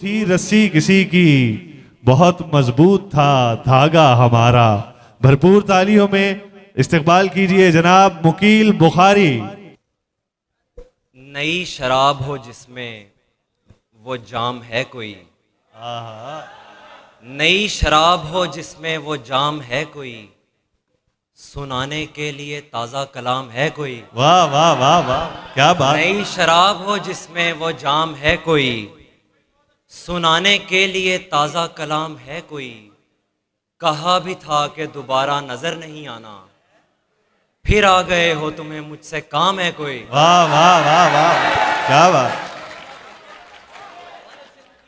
थी रस्सी किसी की, बहुत मजबूत था धागा हमारा। भरपूर तालियों में इस्तकबाल कीजिए जनाब मुकील बुखारी। नई शराब हो जिसमें वो जाम है कोई, नई शराब हो जिसमें वो जाम है कोई, सुनाने के लिए ताज़ा कलाम है कोई। वाह वाह वाह वाह, क्या बात। नई शराब हो जिसमें वो जाम है कोई, सुनाने के लिए ताज़ा कलाम है कोई। कहा भी था कि दोबारा नजर नहीं आना, फिर आ गए हो तुम्हें मुझसे काम है कोई। वाह वाह वाह वाह, क्या बात।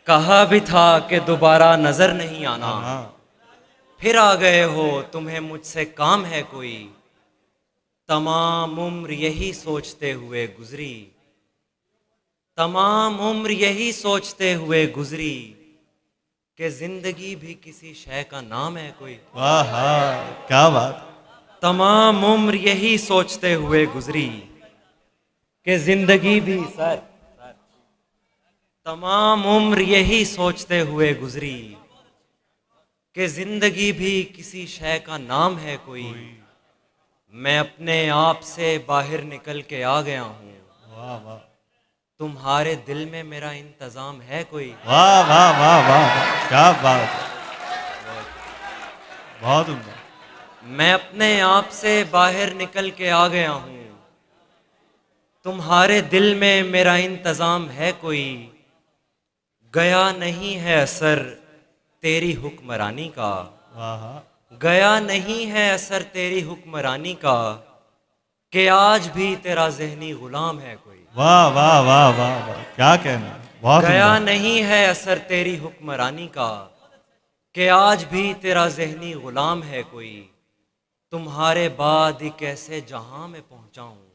कहा भी था कि दोबारा नजर नहीं आना, हाँ, फिर आ गए हो तुम्हें मुझसे काम है कोई। तमाम उम्र यही सोचते हुए गुजरी, तमाम उम्र यही सोचते हुए गुजरी, कि जिंदगी भी किसी शय का नाम है कोई। वाह हाँ, क्या बात। तमाम उम्र यही सोचते हुए गुजरी, कि जिंदगी भी तमाम उम्र यही सोचते हुए गुजरी, कि जिंदगी भी किसी शय का नाम है कोई। मैं अपने आप से बाहर निकल के आ गया हूँ, वाह वाह तुम्हारे दिल में मेरा इंतजाम है कोई। वाह वाह वाह वाह, क्या बात। बहुत उम्दा। मैं अपने आप से बाहर निकल के आ गया हूँ, तुम्हारे दिल में मेरा इंतजाम है कोई। गया नहीं है असर तेरी हुक्मरानी का, वाह गया नहीं है असर तेरी हुक्मरानी का, कि आज भी तेरा ज़हनी गुलाम है कोई। वाह वाह वाह वाह वाह, क्या कहना। बहुत गया उम्दा। नहीं है असर तेरी हुक्मरानी का, कि आज भी तेरा ज़हनी गुलाम है कोई। तुम्हारे बाद एक ऐसे जहां में पहुंचा हूं,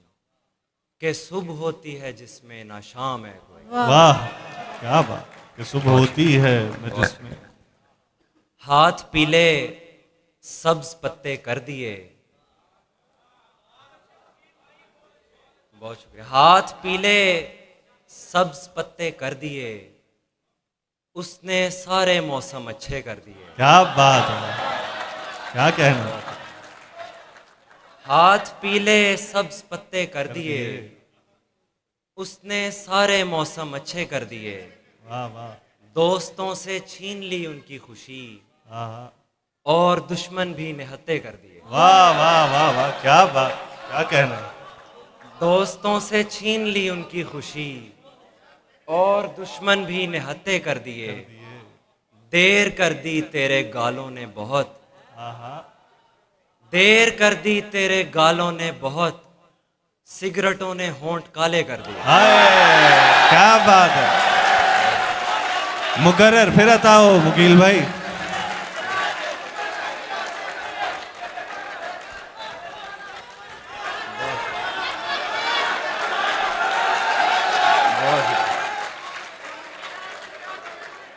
कि सुबह होती है जिसमें ना शाम है कोई। वाह क्या बात, कि सुबह होती है न जिसमें। हाथ पीले सब्ज पत्ते कर दिए, बहुत शुक्रिया। हाथ पीले सब्ज पत्ते कर दिए, उसने सारे मौसम अच्छे कर दिए। क्या बात है, क्या कहना। हाथ पीले सब्ज पत्ते कर दिए, उसने सारे मौसम अच्छे कर दिए। वाह वाह। दोस्तों से छीन ली उनकी खुशी, हाँ हाँ, और दुश्मन भी निहत्ते कर दिए। वाह वाह वाह वाह, क्या बात, क्या कहना। दोस्तों से छीन ली उनकी खुशी, और दुश्मन भी निहत्ते कर दिए। देर कर दी तेरे गालों ने बहुत, हाँ हाँ, देर कर दी तेरे गालों ने बहुत, सिगरेटों ने होंठ काले कर दिए। हाय क्या बात है। मुकर्रर फिर बताओ मुकील भाई।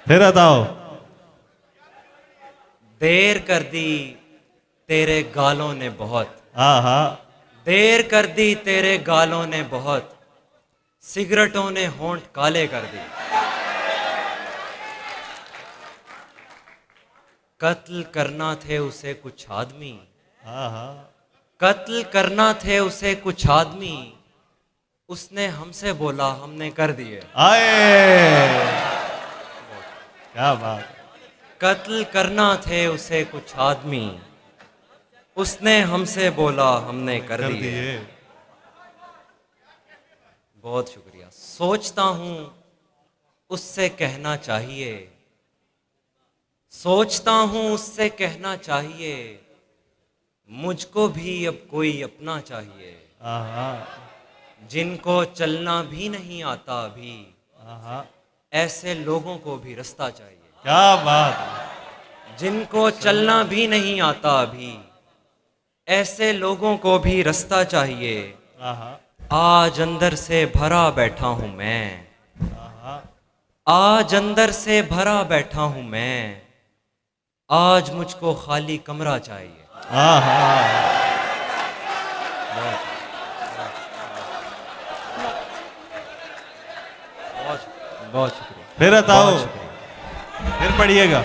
फिर बताओ। देर कर दी तेरे गालों ने बहुत, हाँ हाँ, देर कर दी तेरे गालों ने बहुत, सिगरेटों ने होंठ काले कर दिए। कत्ल करना थे उसे कुछ आदमी, हाँ हाँ, कत्ल करना थे उसे कुछ आदमी, उसने हमसे बोला हमने कर दिए। आए क्या बात है। कत्ल करना थे उसे कुछ आदमी, उसने हमसे बोला हमने कर कर दिए। दिए। बहुत शुक्रिया। सोचता हूं उससे कहना चाहिए, सोचता हूं उससे कहना चाहिए, मुझको भी अब कोई अपना चाहिए। हाँ हाँ, जिनको चलना भी नहीं आता अभी, हाँ हाँ, ऐसे लोगों को भी रास्ता चाहिए। क्या बात है। जिनको चलना भी नहीं आता अभी, ऐसे लोगों को भी रास्ता चाहिए। हाँ हाँ, आज अंदर से भरा बैठा हूं मैं, हाँ हाँ, आज अंदर से भरा बैठा हूं मैं, आज मुझको खाली कमरा चाहिए। हाँ हाँ, बहुत शुक्रिया। फिर बताओ। बहुत शुक्रिया। फिर पढ़िएगा।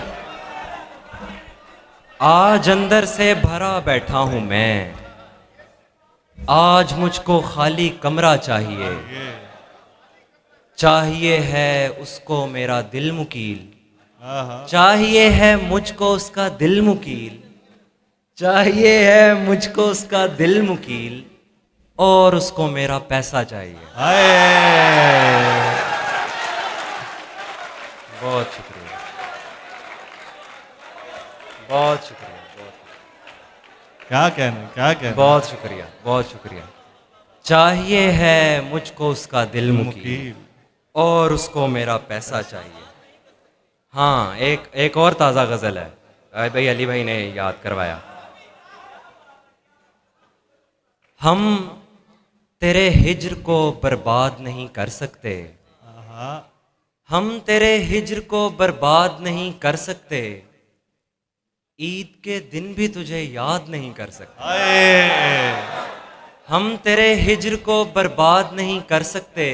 आज अंदर से भरा बैठा हूं मैं, आज मुझको खाली कमरा चाहिए, चाहिए है उसको मेरा दिल मुकील, चाहिए है मुझको उसका दिल मुकील, चाहिए है मुझको उसका दिल मुकील, और उसको मेरा पैसा चाहिए। बहुत शुक्रिया, बहुत शुक्रिया, क्या कहना, क्या कहना। बहुत शुक्रिया, बहुत शुक्रिया। चाहिए है मुझको उसका दिल मुकील, मुकील। और उसको मेरा पैसा चाहिए। हाँ, एक और ताज़ा गज़ल है, भाई अली भाई ने याद करवाया। हम तेरे हिज्र को बर्बाद नहीं कर सकते, हम तेरे हिज्र को बर्बाद नहीं कर सकते, ईद के दिन भी तुझे याद नहीं कर सकते। हम तेरे हिज्र को बर्बाद नहीं कर सकते,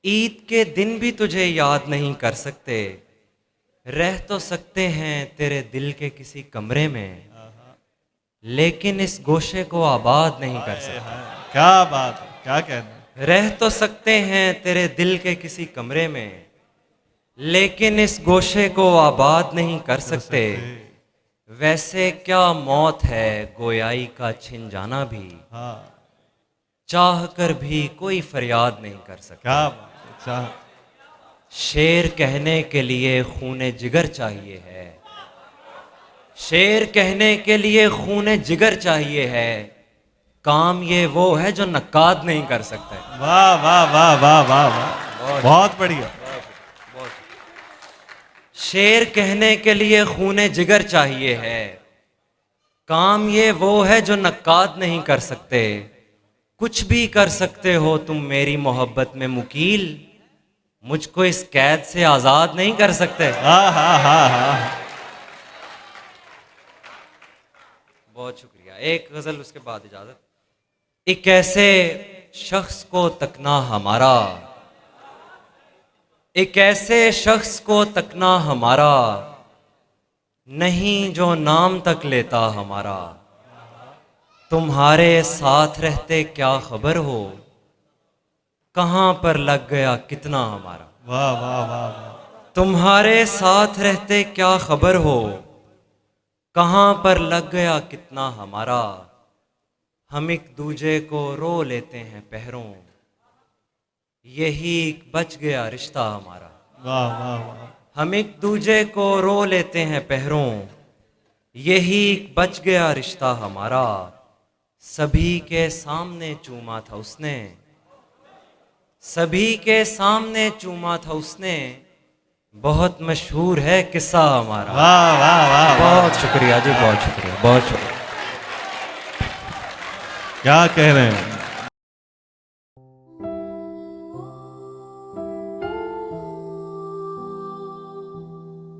ईद के दिन भी तुझे याद नहीं कर सकते, रह तो सकते हैं तेरे दिल के किसी कमरे में, लेकिन इस गोशे को आबाद नहीं कर सकते। क्या बात है, क्या कहना। रह तो सकते हैं तेरे दिल के किसी कमरे में, लेकिन इस गोशे को आबाद नहीं कर सकते। वैसे क्या मौत है गोयाई का छिन जाना भी, चाह कर भी कोई फरियाद नहीं कर सकता। क्या बात है। शेर कहने के लिए खूने जिगर चाहिए है, शेर कहने के लिए खूने जिगर चाहिए है, काम ये वो है जो नक्काद नहीं कर सकते। वाह वाह वाह वाह वाह वाह, बहुत बढ़िया। शेर कहने के लिए खूने जिगर चाहिए है, काम ये वो है जो नक्काद नहीं कर सकते। कुछ भी कर सकते हो तुम मेरी मोहब्बत में मुकील, मुझको इस कैद से आजाद नहीं कर सकते। बहुत शुक्रिया। एक गजल उसके बाद इजाजत। एक ऐसे शख्स को तकना हमारा, एक ऐसे शख्स को तकना हमारा, नहीं जो नाम तक लेता हमारा, तुम्हारे साथ रहते क्या खबर हो, कहाँ पर लग गया कितना हमारा। वाह वाह वाह वाह। तुम्हारे साथ रहते क्या खबर हो, कहाँ पर लग गया कितना हमारा, हम एक दूजे को रो लेते हैं पहरों, यही बच गया रिश्ता हमारा। वाह वाह वाह। हम एक दूजे को रो लेते हैं पहरों, यही बच गया रिश्ता हमारा, सभी के सामने चूमा था उसने, सभी के सामने चूमा था उसने, बहुत मशहूर है किस्सा हमारा। वाह वाह वाह। बहुत शुक्रिया जी, बहुत शुक्रिया, बहुत शुक्रिया। क्या कह रहे हैं।